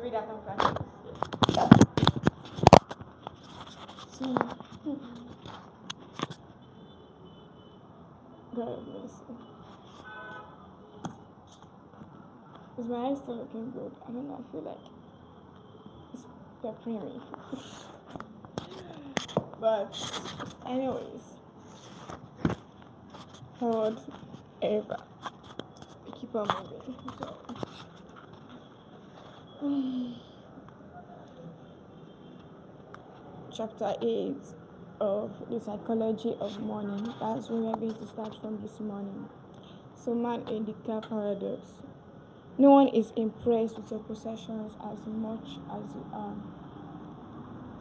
read that on practice. So, God bless you. Is my eyes still looking good? I don't know. I feel like it's peppering me. But, anyways, hold ever. Keep on moving. So, chapter 8 of the psychology of money. That's where we're going to start from this morning. So, man in the car paradox. No one is impressed with your possessions as much as you are.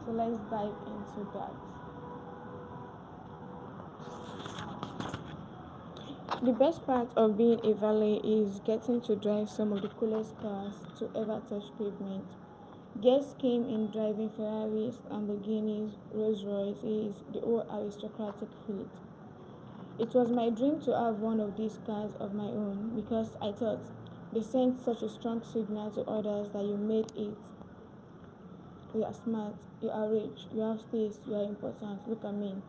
So let's dive into that. The best part of being a valet is getting to drive some of the coolest cars to ever touch pavement. Guests came in driving Ferraris, Lamborghinis, Rolls Royces, the whole aristocratic fleet. It was my dream to have one of these cars of my own because I thought they sent such a strong signal to others that you made it. You are smart, you are rich, you have taste, you are important. Look at me.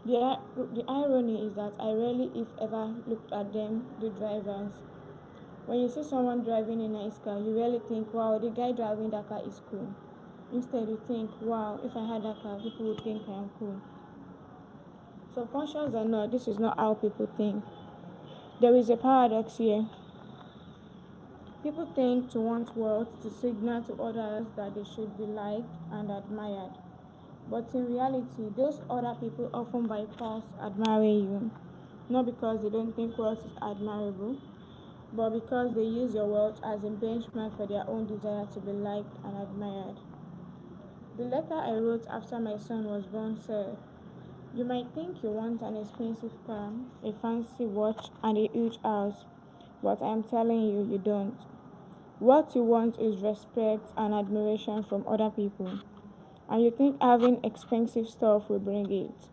The irony is that I rarely, if ever, looked at them, the drivers. When you see someone driving a nice car, you really think, wow, the guy driving that car is cool. Instead, you think, wow, if I had that car, people would think I am cool. Subconscious or not, this is not how people think. There is a paradox here. People tend to want wealth to signal to others that they should be liked and admired. But in reality, those other people often bypass admiring you, not because they don't think wealth is admirable, but because they use your wealth as a benchmark for their own desire to be liked and admired. The letter I wrote after my son was born said, "You might think you want an expensive car, a fancy watch, and a huge house, but I am telling you, you don't. What you want is respect and admiration from other people, and you think having expensive stuff will bring it.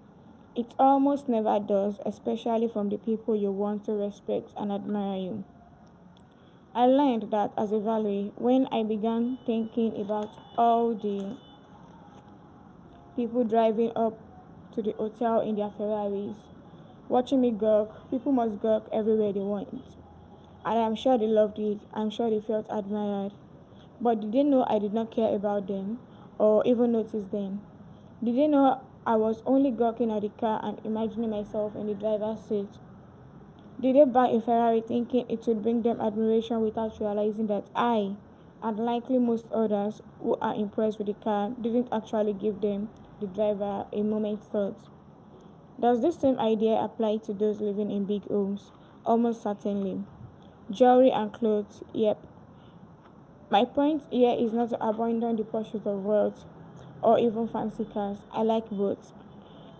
It almost never does, especially from the people you want to respect and admire you." I learned that as a valet when I began thinking about all the people driving up to the hotel in their Ferraris, watching me gawk. People must gawk everywhere they want. And I'm sure they loved it. I'm sure they felt admired. But did they know I did not care about them or even notice them? Did they know I was only gawking at the car and imagining myself in the driver's seat? Did they buy a Ferrari thinking it would bring them admiration without realizing that I, and likely most others who are impressed with the car, didn't actually give them, the driver, a moment's thought? Does this same idea apply to those living in big homes? Almost certainly. Jewelry and clothes, yep. My point here is not to abandon the pursuit of wealth or even fancy cars. I like both.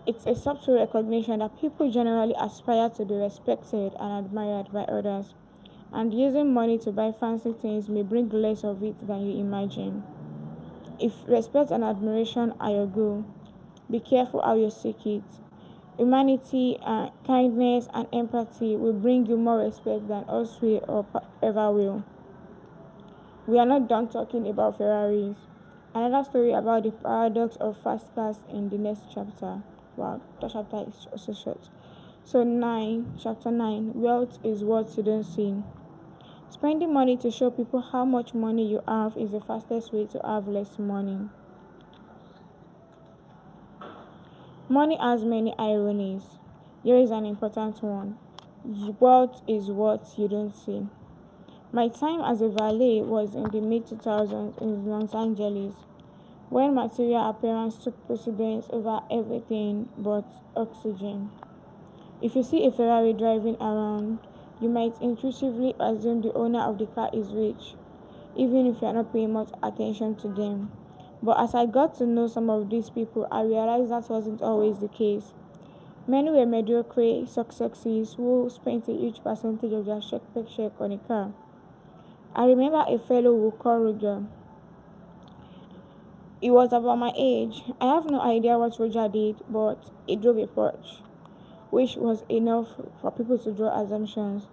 It's a subtle recognition that people generally aspire to be respected and admired by others, and using money to buy fancy things may bring less of it than you imagine. If respect and admiration are your goal, be careful how you seek it. Humanity, kindness, and empathy will bring you more respect than us will or ever will. We are not done talking about Ferraris. Another story about the paradox of fast cars in the next chapter. Wow, that chapter is also short. So chapter 9, wealth is what you don't see. Spending money to show people how much money you have is the fastest way to have less money. Money has many ironies. Here is an important one. Wealth is what you don't see. My time as a valet was in the mid 2000s in Los Angeles, when material appearance took precedence over everything but oxygen. If you see a Ferrari driving around, you might intuitively assume the owner of the car is rich, even if you are not paying much attention to them. But as I got to know some of these people, I realized that wasn't always the case. Many were mediocre successes who spent a huge percentage of their paycheck on a car. I remember a fellow who called Roger. He was about my age. I have no idea what Roger did, but he drove a Porsche, which was enough for people to draw assumptions.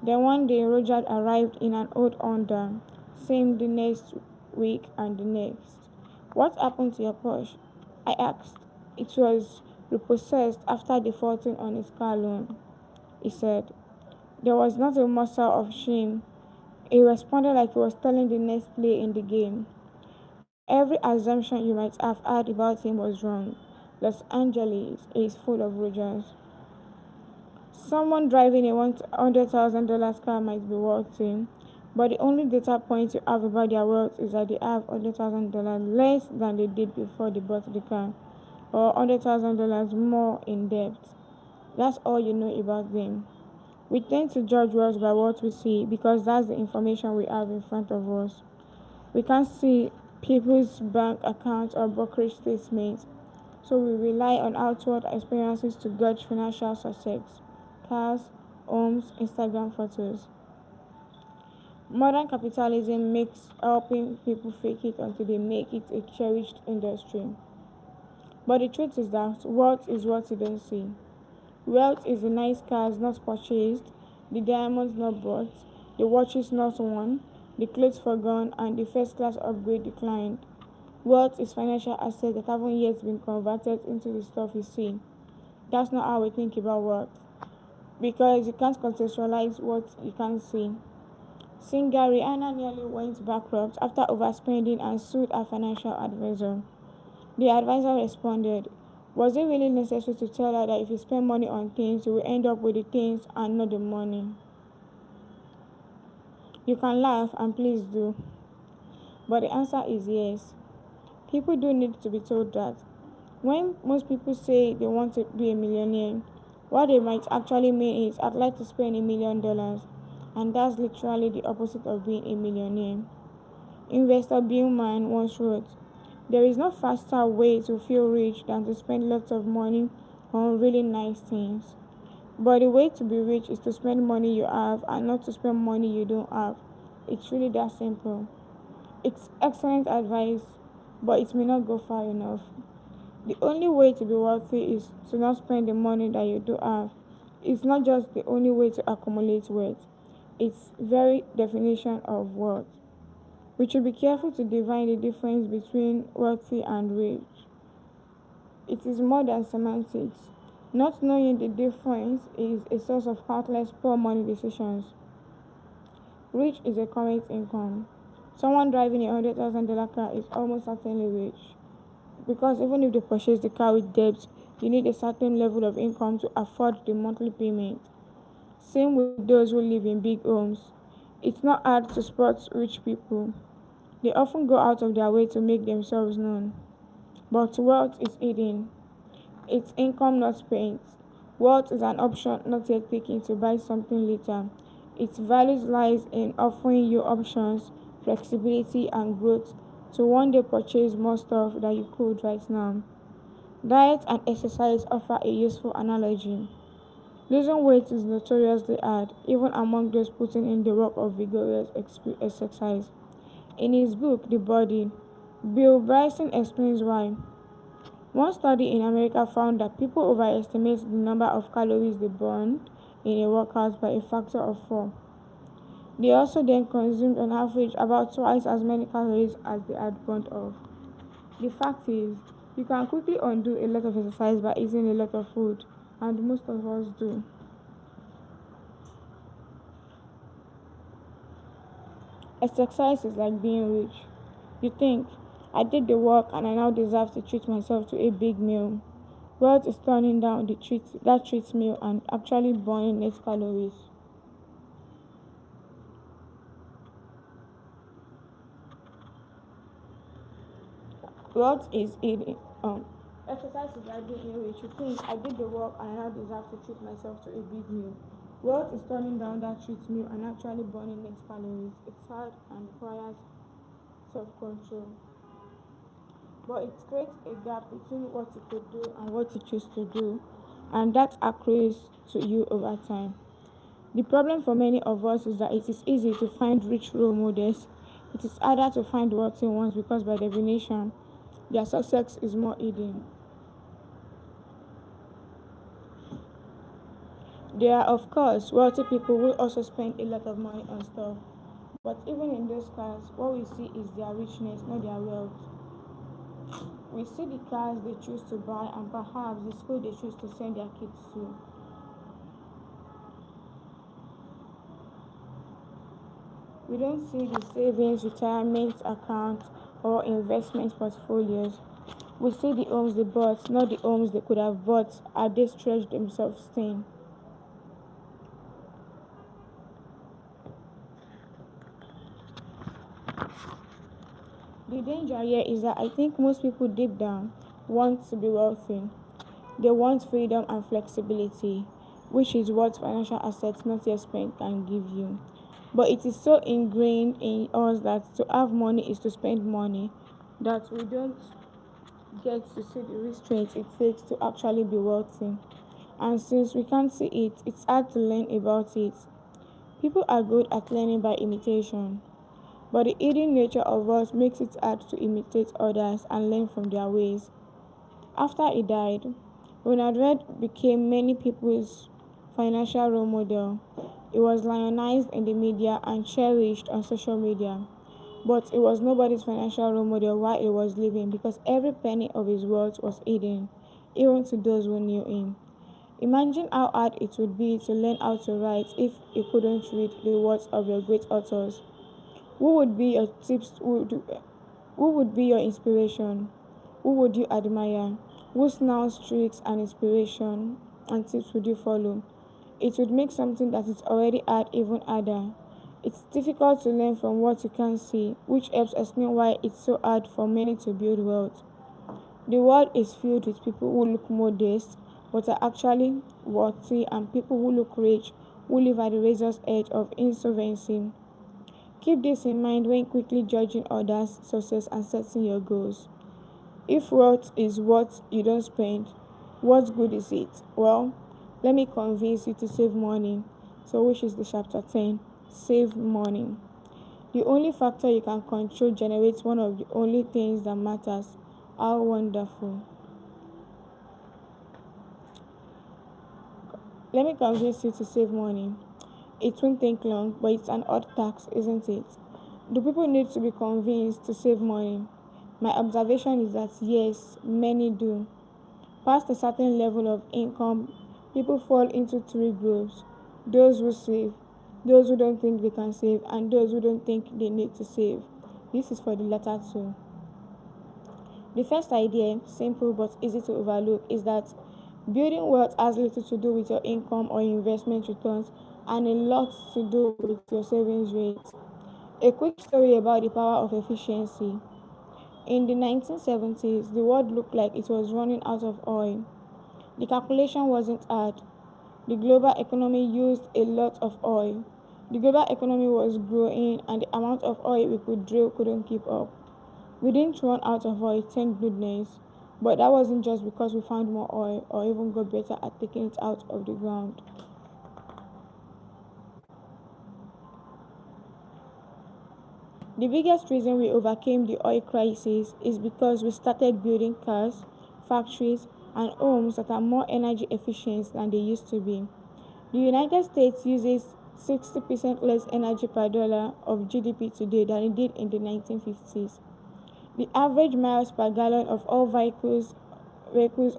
Then one day, Roger arrived in an old Honda, Same the next week and the next. What happened to your Porsche? I asked. It was repossessed after defaulting on his car loan, he said. There was not a muscle of shame. He responded like he was telling the next play in the game. Every assumption you might have had about him was wrong. Los Angeles is full of Rogers. Someone driving a $100,000 car might be wealthy, but the only data point you have about their wealth is that they have $100,000 less than they did before they bought the car, or $100,000 more in debt. That's all you know about them. We tend to judge wealth by what we see because that's the information we have in front of us. We can't see people's bank accounts or brokerage statements, so we rely on outward experiences to gauge financial success. Cars, homes, Instagram photos. Modern capitalism makes helping people fake it until they make it a cherished industry. But the truth is that wealth is what you don't see. Wealth is the nice cars not purchased, the diamonds not bought, the watches not worn, the clothes forgone, and the first class upgrade declined. Wealth is financial assets that haven't yet been converted into the stuff you see. That's not how we think about wealth because you can't contextualize what you can't see. Singer Rihanna nearly went bankrupt after overspending and sued her financial advisor. The advisor responded, was it really necessary to tell her that if you spend money on things, you will end up with the things and not the money? You can laugh and please do. But the answer is yes. People do need to be told that. When most people say they want to be a millionaire, what they might actually mean is I'd like to spend $1 million. And that's literally the opposite of being a millionaire. Investor Billman once wrote, there is no faster way to feel rich than to spend lots of money on really nice things. But the way to be rich is to spend money you have and not to spend money you don't have. It's really that simple. It's excellent advice, but it may not go far enough. The only way to be wealthy is to not spend the money that you do have. It's not just the only way to accumulate wealth. It's very definition of wealth. We should be careful to define the difference between wealthy and rich. It is more than semantics. Not knowing the difference is a source of countless poor money decisions. Rich is a current income. Someone driving a $100,000 car is almost certainly rich because even if they purchase the car with debt, you need a certain level of income to afford the monthly payment. Same with those who live in big homes. It's not hard to spot rich people. They often go out of their way to make themselves known. But wealth is hidden. It's income not spent. Wealth is an option not yet taken to buy something later. Its value lies in offering you options, flexibility, and growth to one day purchase more stuff than you could right now. Diet and exercise offer a useful analogy. Losing weight is notoriously hard, even among those putting in the work of vigorous exercise. In his book, The Body, Bill Bryson explains why. One study in America found that people overestimate the number of calories they burned in a workout by a factor of 4. They also then consumed on average about twice as many calories as they had burned off. The fact is, you can quickly undo a lot of exercise by eating a lot of food, and most of us do. Exercise is like being rich. You think, I did the work and I now deserve to treat myself to a big meal. Wealth is turning down that treat meal and actually burning less calories. Wealth is eating. Exercise is like being rich. You think I did the work and I now deserve to treat myself to a big meal. Wealth is turning down that treat meal and actually burning less calories. It's hard and requires self-control. But it creates a gap between what you could do and what you choose to do, and that accrues to you over time. The problem for many of us is that it is easy to find rich role models. It is harder to find wealthy ones because, by definition, their success is more hidden. There are, of course, wealthy people who also spend a lot of money on stuff. But even in those cars, what we see is their richness, not their wealth. We see the cars they choose to buy and perhaps the school they choose to send their kids to. We don't see the savings, retirement accounts, or investment portfolios. We see the homes they bought, not the homes they could have bought had they stretched themselves thin. The danger here is that I think most people deep down want to be wealthy. They want freedom and flexibility, which is what financial assets not yet spent can give you. But it is so ingrained in us that to have money is to spend money that we don't get to see the restraint it takes to actually be wealthy. And since we can't see it, it's hard to learn about it. People are good at learning by imitation, but the hidden nature of us makes it hard to imitate others and learn from their ways. After he died, Ronald Reagan became many people's financial role model. He was lionized in the media and cherished on social media. But he was nobody's financial role model while he was living because every penny of his wealth was hidden, even to those who knew him. Imagine how hard it would be to learn how to write if you couldn't read the words of your great authors. Who would be your tips? Who would be your inspiration? Who would you admire? Whose now tricks and inspiration and tips would you follow? It would make something that is already hard even harder. It's difficult to learn from what you can't see, which helps explain why it's so hard for many to build wealth. The world is filled with people who look modest but are actually worthy and people who look rich who live at the razor's edge of insolvency. Keep this in mind when quickly judging others' success and setting your goals. If wealth is what you don't spend, what good is it? Well, let me convince you to save money. So, which is the chapter 10? Save money. The only factor you can control generates one of the only things that matters. How wonderful. Let me convince you to save money. It won't take long, but it's an odd task, isn't it? Do people need to be convinced to save money? My observation is that yes, many do. Past a certain level of income, people fall into three groups: those who save, those who don't think they can save, and those who don't think they need to save. This is for the latter two. The first idea, simple but easy to overlook, is that building wealth has little to do with your income or investment returns and a lot to do with your savings rate. A quick story about the power of efficiency. In the 1970s, the world looked like it was running out of oil. The calculation wasn't hard. The global economy used a lot of oil. The global economy was growing, and the amount of oil we could drill couldn't keep up. We didn't run out of oil, thank goodness. But that wasn't just because we found more oil or even got better at taking it out of the ground. The biggest reason we overcame the oil crisis is because we started building cars, factories, and homes that are more energy efficient than they used to be. The United States uses 60% less energy per dollar of GDP today than it did in the 1950s. The average miles per gallon of all vehicles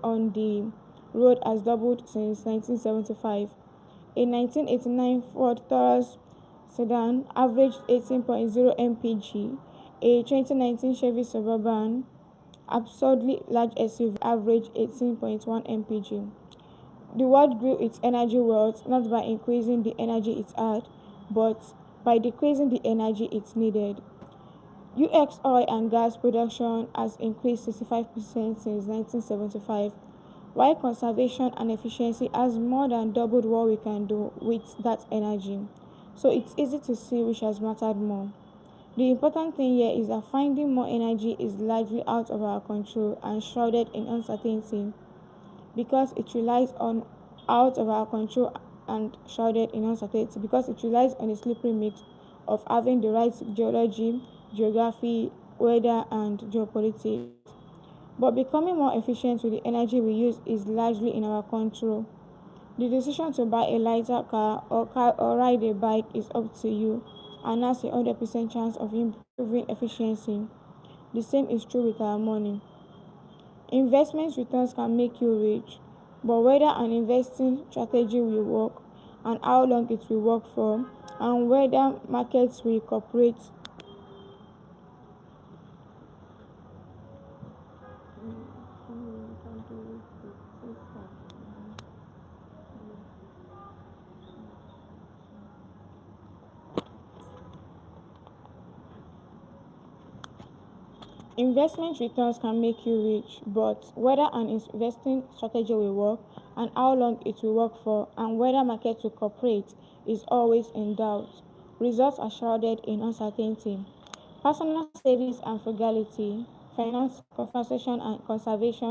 on the road has doubled since 1975. A 1989 Ford Taurus sedan averaged 18.0 mpg. A 2019 Chevy Suburban absurdly large SUV averaged 18.1 mpg. The world grew its energy wealth not by increasing the energy it had, but by decreasing the energy it needed. US oil and gas production has increased 65% since 1975, while conservation and efficiency has more than doubled what we can do with that energy. So it's easy to see which has mattered more. The important thing here is that finding more energy is largely out of our control and shrouded in uncertainty because it relies on out of our control and shrouded in uncertainty because it relies on a slippery mix of having the right geology, geography, weather, and geopolitics. But becoming more efficient with the energy we use is largely in our control. The decision to buy a lighter car or ride a bike is up to you and has a 100% chance of improving efficiency. The same is true with our money. Investment returns can make you rich, but whether an investing strategy will work and how long it will work for, and whether markets will cooperate. Investment returns can make you rich, but whether an investing strategy will work and how long it will work for, and whether markets will cooperate, is always in doubt. Results are shrouded in uncertainty. Personal savings and frugality, finance conservation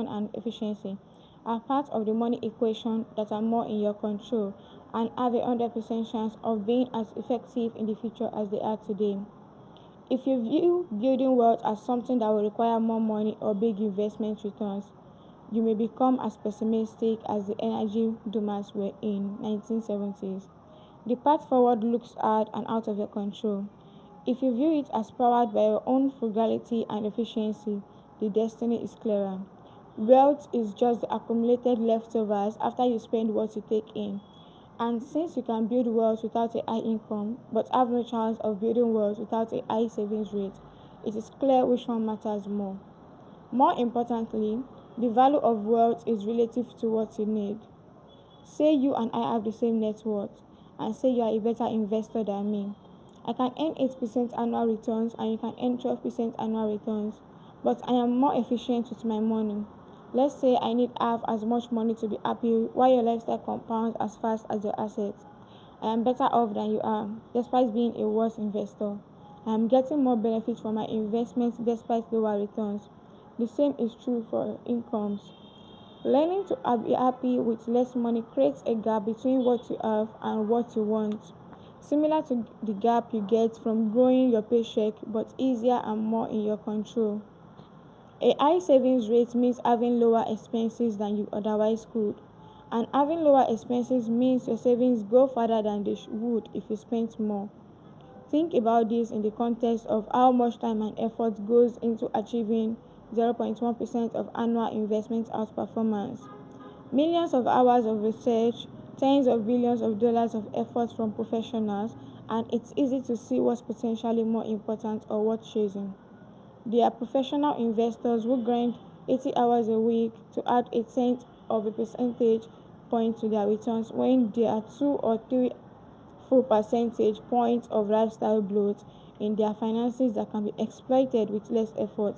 and efficiency are part of the money equation that are more in your control and have a 100% chance of being as effective in the future as they are today. If you view building wealth as something that will require more money or big investment returns, you may become as pessimistic as the energy doomers were in 1970s. The path forward looks hard and out of your control. If you view it as powered by your own frugality and efficiency, the destiny is clearer. Wealth is just the accumulated leftovers after you spend what you take in. And since you can build wealth without a high income, but have no chance of building wealth without a high savings rate, it is clear which one matters more. More importantly, the value of wealth is relative to what you need. Say you and I have the same net worth, and say you are a better investor than me. I can earn 8% annual returns and you can earn 12% annual returns, but I am more efficient with my money. Let's say I need half as much money to be happy while your lifestyle compounds as fast as your assets. I am better off than you are, despite being a worse investor. I am getting more benefit from my investments despite lower returns. The same is true for incomes. Learning to be happy with less money creates a gap between what you have and what you want, similar to the gap you get from growing your paycheck but easier and more in your control. A high savings rate means having lower expenses than you otherwise could, and having lower expenses means your savings go further than they would if you spent more. Think about this in the context of how much time and effort goes into achieving 0.1% of annual investment outperformance. Millions of hours of research, tens of billions of dollars of effort from professionals, and it's easy to see what's potentially more important or worth chasing. There are professional investors who grind 80 hours a week to add a tenth of a percentage point to their returns when there are 2 or 3 full percentage points of lifestyle bloat in their finances that can be exploited with less effort.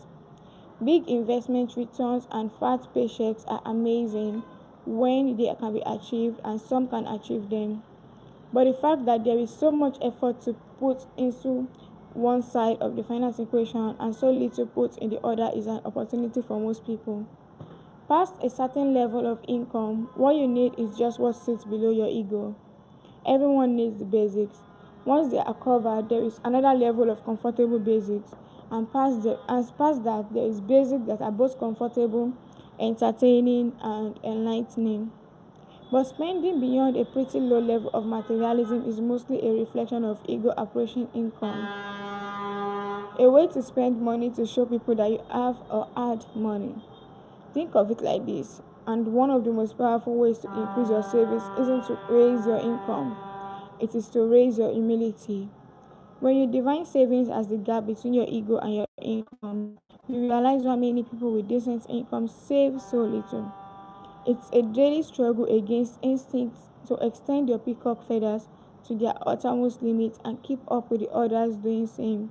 Big investment returns and fat paychecks are amazing when they can be achieved, and some can achieve them. But the fact that there is so much effort to put into one side of the finance equation and so little put in the other is an opportunity for most people. Past a certain level of income, what you need is just what sits below your ego. Everyone needs the basics. Once they are covered, there is another level of comfortable basics. And past that, there is basics that are both comfortable, entertaining, and enlightening. But spending beyond a pretty low level of materialism is mostly a reflection of ego approaching income. A way to spend money to show people that you have or had money. Think of it like this. And one of the most powerful ways to increase your savings isn't to raise your income, it is to raise your humility. When you define savings as the gap between your ego and your income, you realize why many people with decent income save so little. It's a daily struggle against instincts to extend your peacock feathers to their uttermost limit and keep up with the others doing the same.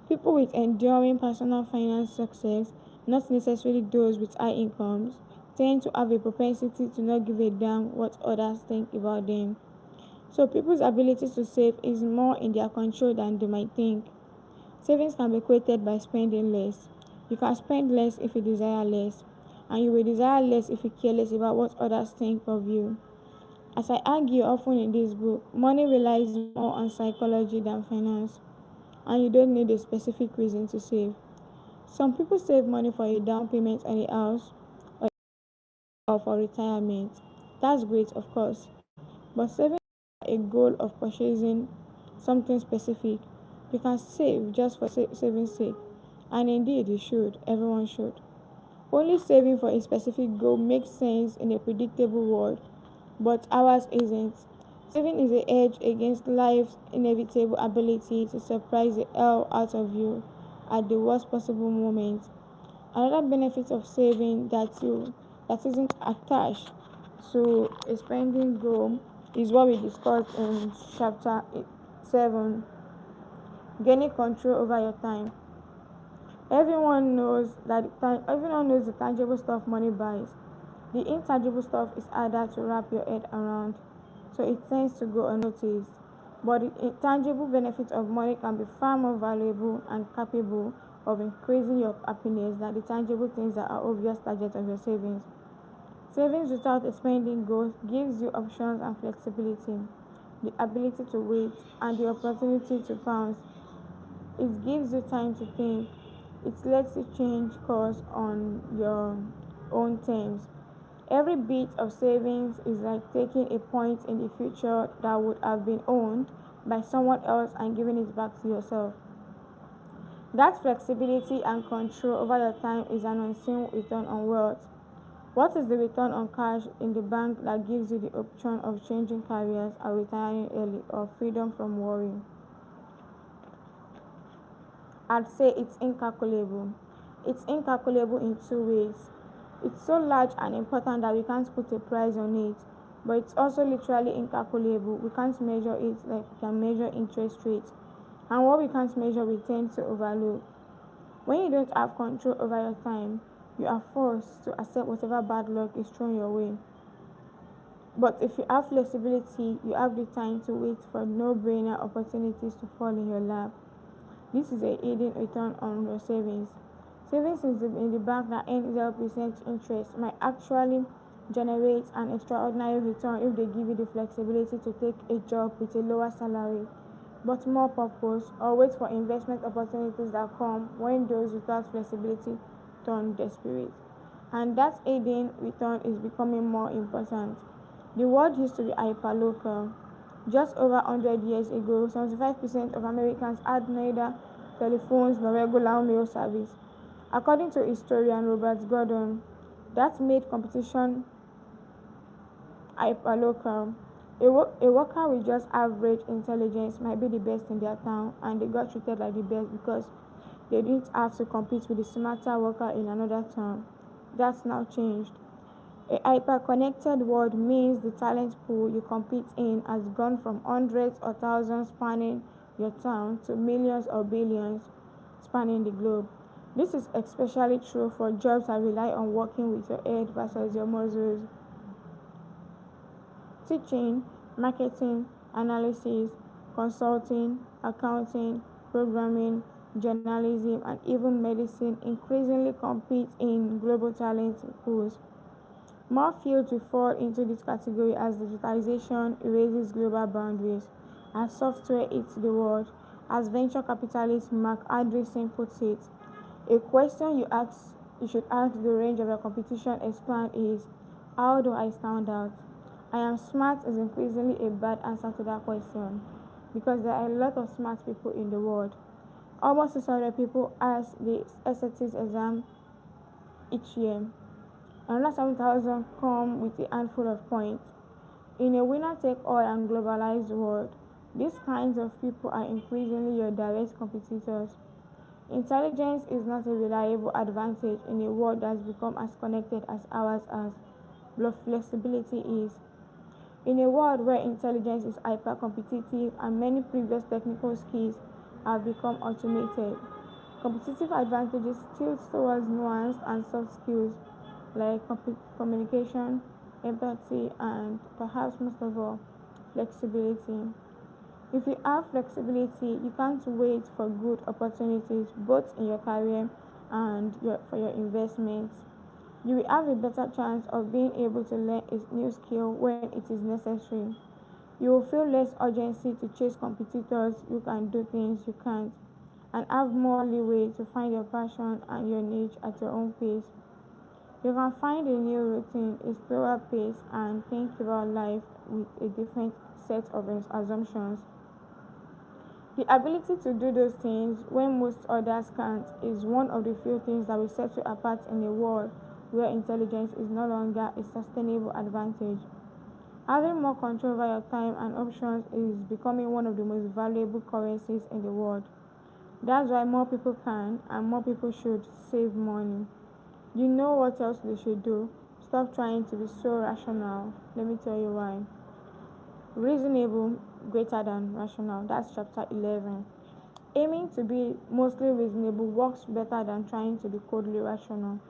People with enduring personal finance success, not necessarily those with high incomes, tend to have a propensity to not give a damn what others think about them. So people's ability to save is more in their control than they might think. Savings can be created by spending less. You can spend less if you desire less, and you will desire less if you care less about what others think of you. As I argue often in this book, money relies more on psychology than finance, and you don't need a specific reason to save. Some people save money for a down payment on a house or for retirement. That's great, of course, but saving a goal of purchasing something specific. You can save just for saving's sake. And indeed, you should. Everyone should. Only saving for a specific goal makes sense in a predictable world, but ours isn't. Saving is a hedge against life's inevitable ability to surprise the hell out of you at the worst possible moment. Another benefit of saving that isn't attached to a spending goal is what we discussed in chapter 7, gaining control over your time. Everyone knows the tangible stuff money buys. The intangible stuff is harder to wrap your head around, so it tends to go unnoticed. But the intangible benefits of money can be far more valuable and capable of increasing your happiness than the tangible things that are obvious targets of your savings. Savings without a spending goal gives you options and flexibility, the ability to wait, and the opportunity to pounce. It gives you time to think. It lets you change course on your own terms. Every bit of savings is like taking a point in the future that would have been owned by someone else and giving it back to yourself. That flexibility and control over your time is an unseen return on wealth. What is the return on cash in the bank that gives you the option of changing careers or retiring early or freedom from worry? I'd say it's incalculable. It's incalculable in two ways. It's so large and important that we can't put a price on it, but it's also literally incalculable. We can't measure it like we can measure interest rates. And what we can't measure, we tend to overlook. When you don't have control over your time, you are forced to accept whatever bad luck is thrown your way. But if you have flexibility, you have the time to wait for no brainer opportunities to fall in your lap. This is a hidden return on your savings. Savings in the bank that earns 0% interest might actually generate an extraordinary return if they give you the flexibility to take a job with a lower salary but more purpose, or wait for investment opportunities that come when those without flexibility turn desperate. And that hidden return is becoming more important. The world used to be hyperlocal. Just over 100 years ago, 75% of Americans had neither telephones nor regular mail service. According to historian Robert Gordon, that made competition hyperlocal. A worker with just average intelligence might be the best in their town, and they got treated like the best because they didn't have to compete with the smarter worker in another town. That's now changed. A hyper-connected world means the talent pool you compete in has gone from hundreds or thousands spanning your town to millions or billions spanning the globe. This is especially true for jobs that rely on working with your head versus your muscles. Teaching, marketing, analysis, consulting, accounting, programming, journalism, and even medicine increasingly compete in global talent pools. More fields will fall into this category as digitalization erases global boundaries, as software hits the world, as venture capitalist Mark Andreessen puts it. A question you should ask the range of your competition expand is, how do I stand out? I am smart is increasingly a bad answer to that question because there are a lot of smart people in the world. Almost 600 people ask the SATs exam each year. Another 7,000 come with a handful of points. In a winner-take-all and globalized world, these kinds of people are increasingly your direct competitors. Intelligence is not a reliable advantage in a world that's become as connected as ours as flexibility is. In a world where intelligence is hyper-competitive and many previous technical skills have become automated, competitive advantages tilt towards nuanced and soft skills like communication, empathy, and perhaps most of all, flexibility. If you have flexibility, you can't wait for good opportunities both in your career and for your investments. You will have a better chance of being able to learn a new skill when it is necessary. You will feel less urgency to chase competitors who can do things you can't, and have more leeway to find your passion and your niche at your own pace. You can find a new routine, a slower pace, and think about life with a different set of assumptions. The ability to do those things when most others can't is one of the few things that will set you apart in a world where intelligence is no longer a sustainable advantage. Having more control over your time and options is becoming one of the most valuable currencies in the world. That's why more people can and more people should save money. You know what else they should do? Stop trying to be so rational. Let me tell you why. Reasonable greater than rational. That's chapter 11. Aiming to be mostly reasonable works better than trying to be coldly rational.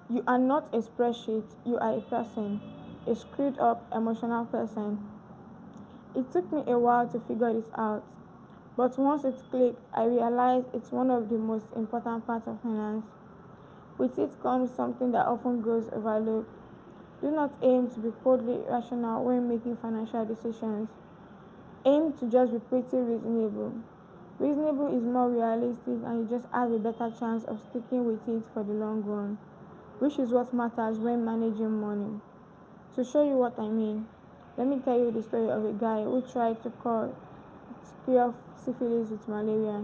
You are not a spreadsheet, you are a person, a screwed up emotional person. It took me a while to figure this out, but once it clicked, I realized it's one of the most important parts of finance. With it comes something that often goes overlooked. Do not aim to be coldly rational when making financial decisions. Aim to just be pretty reasonable. Reasonable is more realistic and you just have a better chance of sticking with it for the long run, which is what matters when managing money. To show you what I mean, let me tell you the story of a guy who tried to cure syphilis with malaria.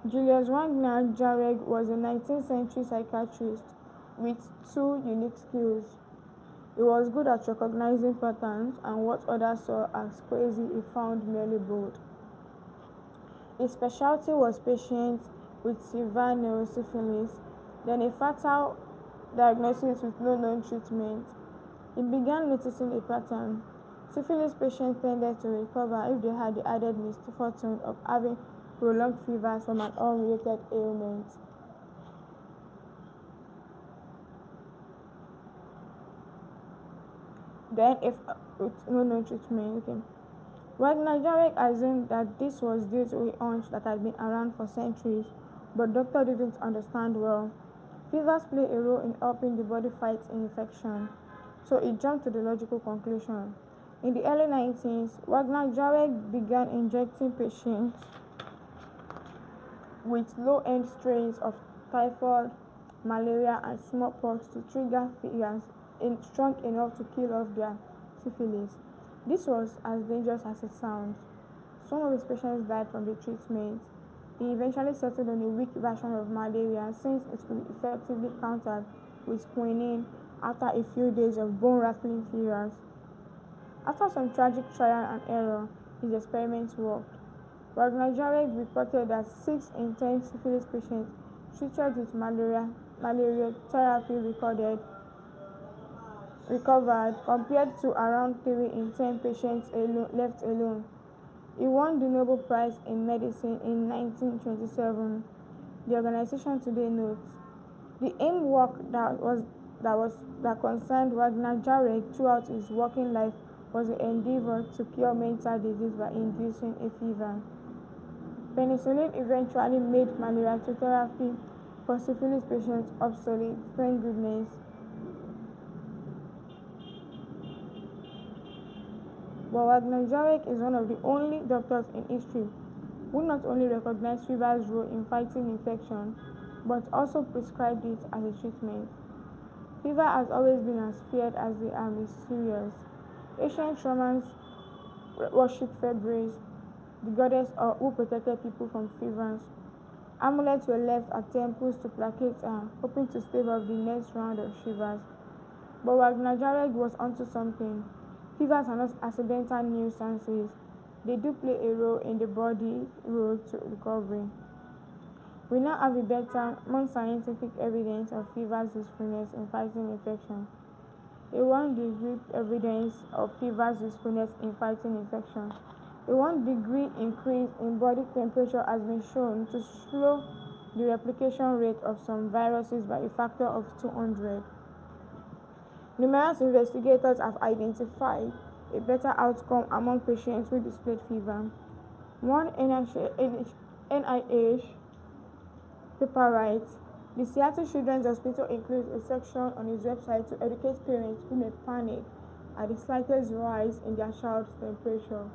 Julius Wagner Jareg was a 19th century psychiatrist with two unique skills. He was good at recognizing patterns and what others saw as crazy he found merely bold. His specialty was patients with severe neurosyphilis, then a fatal diagnosis with no known treatment. He began noticing a pattern. Syphilis patients tended to recover if they had the added misfortune of having prolonged fevers from an unrelated ailment. Then, if with no known treatment, okay. Wagner Jarek assumed that this was due to a hunch that had been around for centuries, but doctors didn't understand well. Fevers play a role in helping the body fight infection, so he jumped to the logical conclusion. In the early 19th, Wagner Jarek began injecting patients with low-end strains of typhoid, malaria, and smallpox to trigger fevers strong enough to kill off their syphilis. This was as dangerous as it sounds. Some of his patients died from the treatment. He eventually settled on a weak version of malaria since it could be effectively countered with quinine after a few days of bone-rattling fevers. After some tragic trial and error, his experiments worked. Wagner Jarek reported that 6 in 10 syphilis patients treated with malaria therapy recovered compared to around 3 in 10 patients left alone. He won the Nobel Prize in Medicine in 1927. The organization today notes the aim work that concerned Wagner Jarek throughout his working life was the endeavor to cure mental disease by inducing a fever. Penicillin eventually made malaria therapy for syphilis patients obsolete, thank goodness. But Wagner Jarek is one of the only doctors in history who not only recognized fever's role in fighting infection, but also prescribed it as a treatment. Fever has always been as feared as they are mysterious. Ancient Romans worshipped Febris, the goddess who protected people from fevers. Amulets were left at temples to placate her, hoping to stave off the next round of shivers. But Wagner Jarek was onto something. Fevers are not accidental nuisances. They do play a role in the body's road to recovery. We now have a better, more scientific evidence of fever's usefulness in fighting infection. A 1 degree evidence of fever's usefulness in fighting infection. A 1 degree increase in body temperature has been shown to slow the replication rate of some viruses by a factor of 200. Numerous investigators have identified a better outcome among patients who displayed fever. One NIH paper writes, the Seattle Children's Hospital includes a section on its website to educate parents who may panic at the slightest rise in their child's temperature.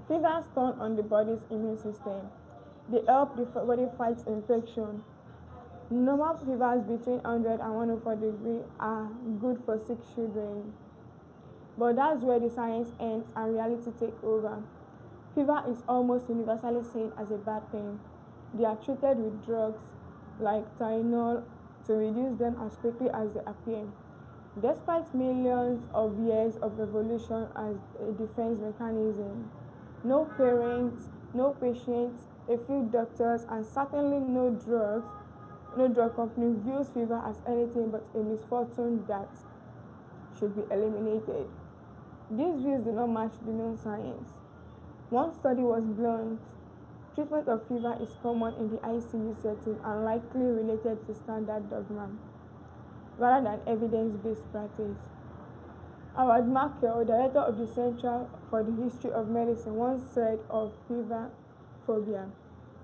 Fevers turn on the body's immune system. They help the body fight infection. Normal fevers between 100 and 104 degrees are good for sick children. But that's where the science ends and reality takes over. Fever is almost universally seen as a bad thing. They are treated with drugs like Tylenol to reduce them as quickly as they appear. Despite millions of years of evolution as a defense mechanism, no parents, no patients, a few doctors, and certainly no drug company views fever as anything but a misfortune that should be eliminated. These views do not match the known science. One study was blunt. Treatment of fever is common in the ICU setting and likely related to standard dogma rather than evidence-based practice. Howard Markel, director of the Center for the History of Medicine, once said of fever phobia,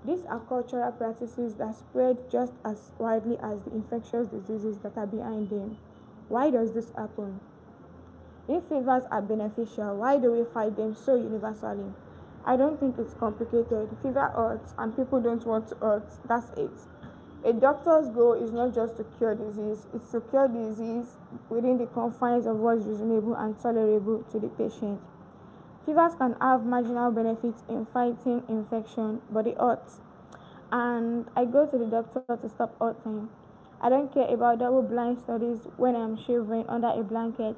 "These are cultural practices that spread just as widely as the infectious diseases that are behind them. Why does this happen? If fevers are beneficial, why do we fight them so universally? I don't think it's complicated. Fever hurts and people don't want to hurt. That's it. A doctor's goal is not just to cure disease, it's to cure disease within the confines of what is reasonable and tolerable to the patient. Fevers can have marginal benefits in fighting infection, but it hurts. And I go to the doctor to stop hurting. I don't care about double blind studies when I'm shivering under a blanket.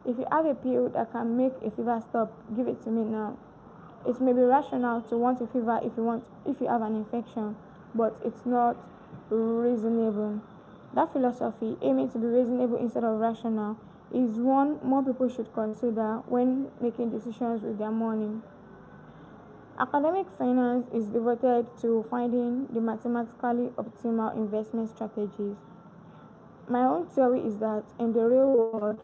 If you have a pill that can make a fever stop, give it to me now. It may be rational to want a fever if you have an infection, but it's not reasonable." That philosophy, aiming to be reasonable instead of rational, is one more people should consider when making decisions with their money. Academic finance is devoted to finding the mathematically optimal investment strategies. My own theory is that in the real world,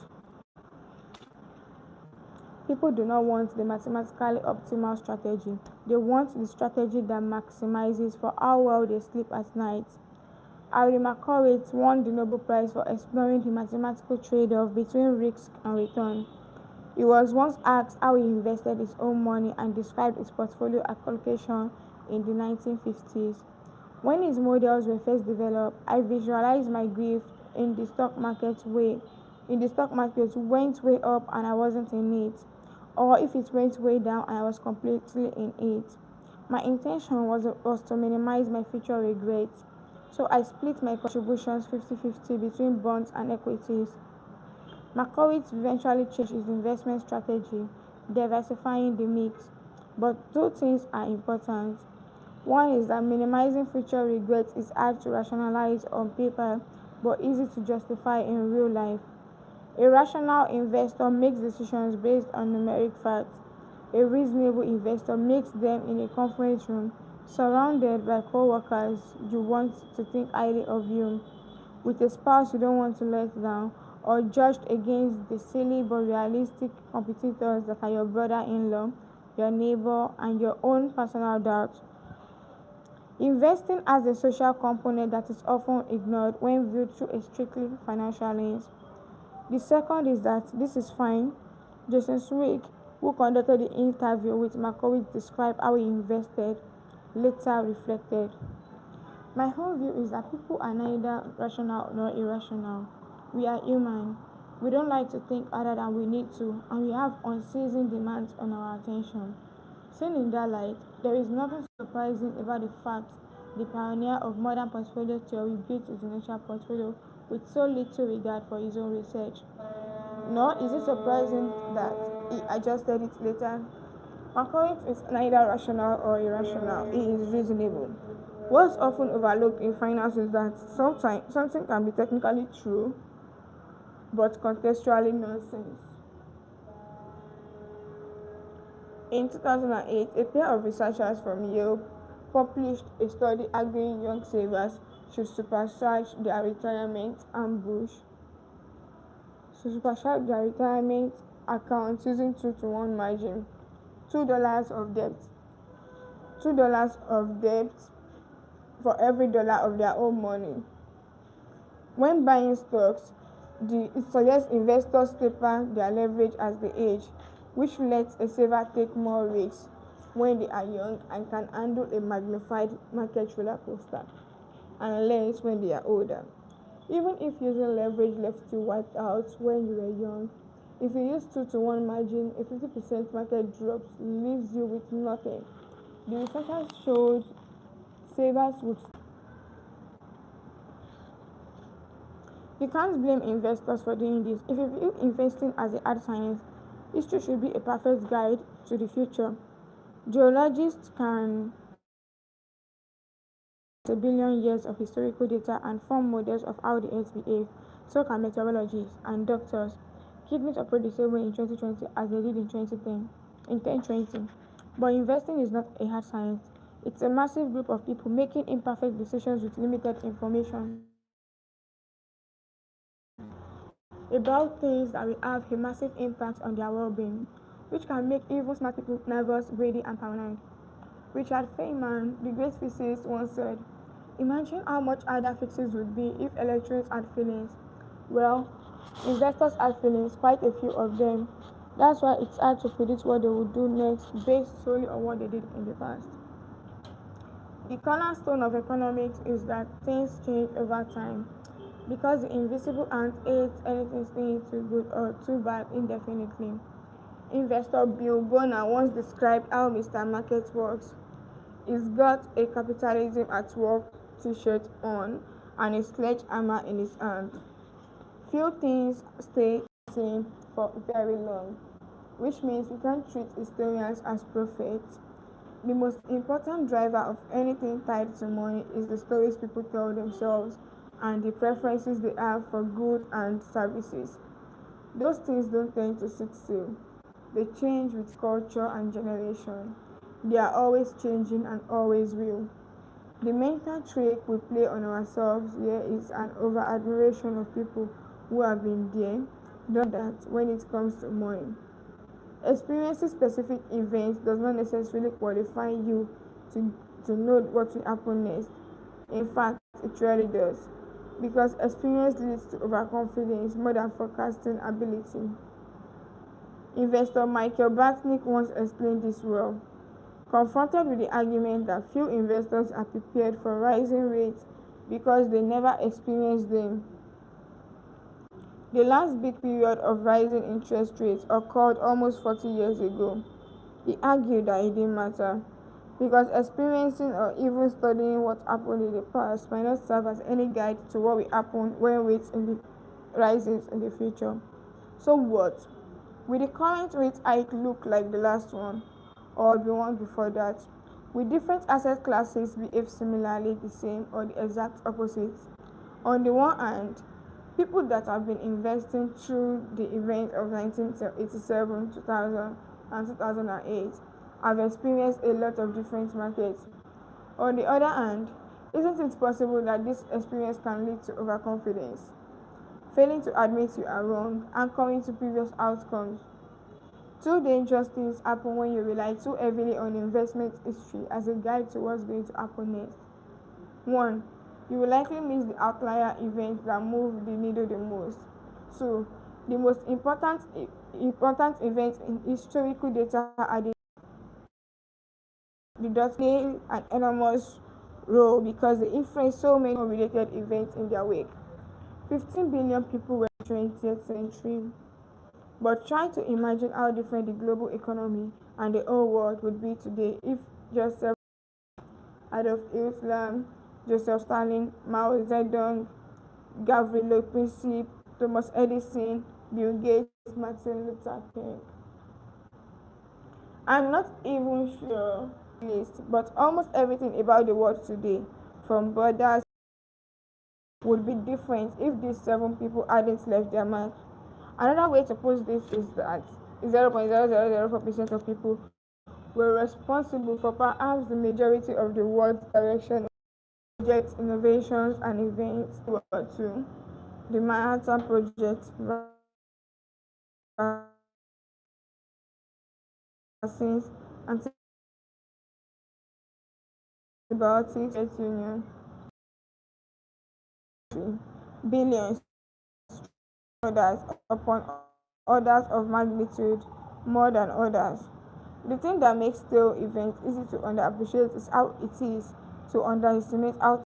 people do not want the mathematically optimal strategy. They want the strategy that maximizes for how well they sleep at night. Harry Markowitz won the Nobel Prize for exploring the mathematical trade-off between risk and return. He was once asked how he invested his own money and described his portfolio allocation in the 1950s. "When his models were first developed, I visualized my grief in the stock market went way up and I wasn't in it, or if it went way down and I was completely in it. My intention was to minimize my future regrets. So I split my contributions 50-50 between bonds and equities." Markowitz eventually changed his investment strategy, diversifying the mix. But two things are important. One is that minimizing future regrets is hard to rationalize on paper but easy to justify in real life. A rational investor makes decisions based on numeric facts. A reasonable investor makes them in a conference room, surrounded by co-workers you want to think highly of you, with a spouse you don't want to let down, or judged against the silly but realistic competitors that are your brother-in-law, your neighbor, and your own personal doubt. Investing has a social component that is often ignored when viewed through a strictly financial lens. The second is that this is fine. Jason Swick, who conducted the interview with Markowitz, described how he invested, later reflected, "My whole view is that people are neither rational nor irrational. We are human. We don't like to think harder than we need to, and we have unceasing demands on our attention." Seen in that light, there is nothing surprising about the fact the pioneer of modern portfolio theory built his initial portfolio with so little regard for his own research. Nor is it surprising that he adjusted it later. Markowitz is neither rational or irrational, he is reasonable. What's often overlooked in finance is that sometimes something can be technically true but contextually nonsense. In 2008, a pair of researchers from Yale published a study arguing young savers should supercharge their retirement accounts using 2-to-1 margin, $2 of debt, $2 of debt for every dollar of their own money. When buying stocks, it suggests investors taper their leverage as they age, which lets a saver take more risks. when they are young and can handle a magnified market roller coaster, and less when they are older. Even if using leverage left you wiped out when you were young, if you use 2 to 1 margin, a 50% market drop leaves you with nothing. The researchers showed savers would. You can't blame investors for doing this. If you view investing as a hard science, history should be a perfect guide to the future. Geologists can a billion years of historical data and form models of how the earth behaves. So can meteorologists and doctors. Kidneys operate the same way in 2020 as they did in 2010, in 1020. But investing is not a hard science. It's a massive group of people making imperfect decisions with limited information about things that will have a massive impact on their well-being, which can make even smart people nervous, greedy, and paranoid. Richard Feynman, the great physicist, once said, "Imagine how much harder fixes would be if electrons had feelings." Well, investors have feelings, quite a few of them. That's why it's hard to predict what they will do next based solely on what they did in the past. The cornerstone of economics is that things change over time because the invisible hand hates anything staying too good or too bad indefinitely. Investor Bill Bonner once described how Mr. Market works. He's got a capitalism at work t-shirt on and a sledgehammer in his hand. Few things stay the same for very long, which means we can't treat historians as prophets. The most important driver of anything tied to money is the stories people tell themselves and the preferences they have for goods and services. Those things don't tend to sit still. They change with culture and generation. They are always changing and always real. The mental trick we play on ourselves here is an over admiration of people who have been there, done that when it comes to money. Experiencing specific events does not necessarily qualify you to know what will happen next. In fact, it really does. Because experience leads to overconfidence more than forecasting ability. Investor Michael Bartnick once explained this well. Confronted with the argument that few investors are prepared for rising rates because they never experienced them. The last big period of rising interest rates occurred almost 40 years ago. He argued that it didn't matter because experiencing or even studying what happened in the past might not serve as any guide to what will happen when rates rises in the future. So what? Will the current rate hike look like the last one or the one before that? Will different asset classes behave similarly the same or the exact opposite? On the one hand, people that have been investing through the event of 1987, 2000, and 2008 have experienced a lot of different markets. On the other hand, isn't it possible that this experience can lead to overconfidence, failing to admit you are wrong, and coming to previous outcomes? Two dangerous things happen when you rely too heavily on investment history as a guide to what's going to happen next. One, you will likely miss the outlier events that move the needle the most. Two, the most important events in historical data are the dot play an enormous role because they influence so many related events in their wake. 15 billion people were in the 20th century, but try to imagine how different the global economy and the whole world would be today if just Adolf Hitler, Joseph Stalin, Mao Zedong, Gavrilo Princip, Thomas Edison, Bill Gates, Martin Luther King. I'm not even sure list, but almost everything about the world today, from borders, would be different if these 7 people hadn't left their mark. Another way to put this is that 0.0004% of people were responsible for perhaps the majority of the world's direction of projects, innovations, and events. World War II, the Manhattan Project, vaccines, antibiotics, Union, billions, others upon orders of magnitude more than others. The thing that makes tale events easy to underappreciate is how it is to underestimate how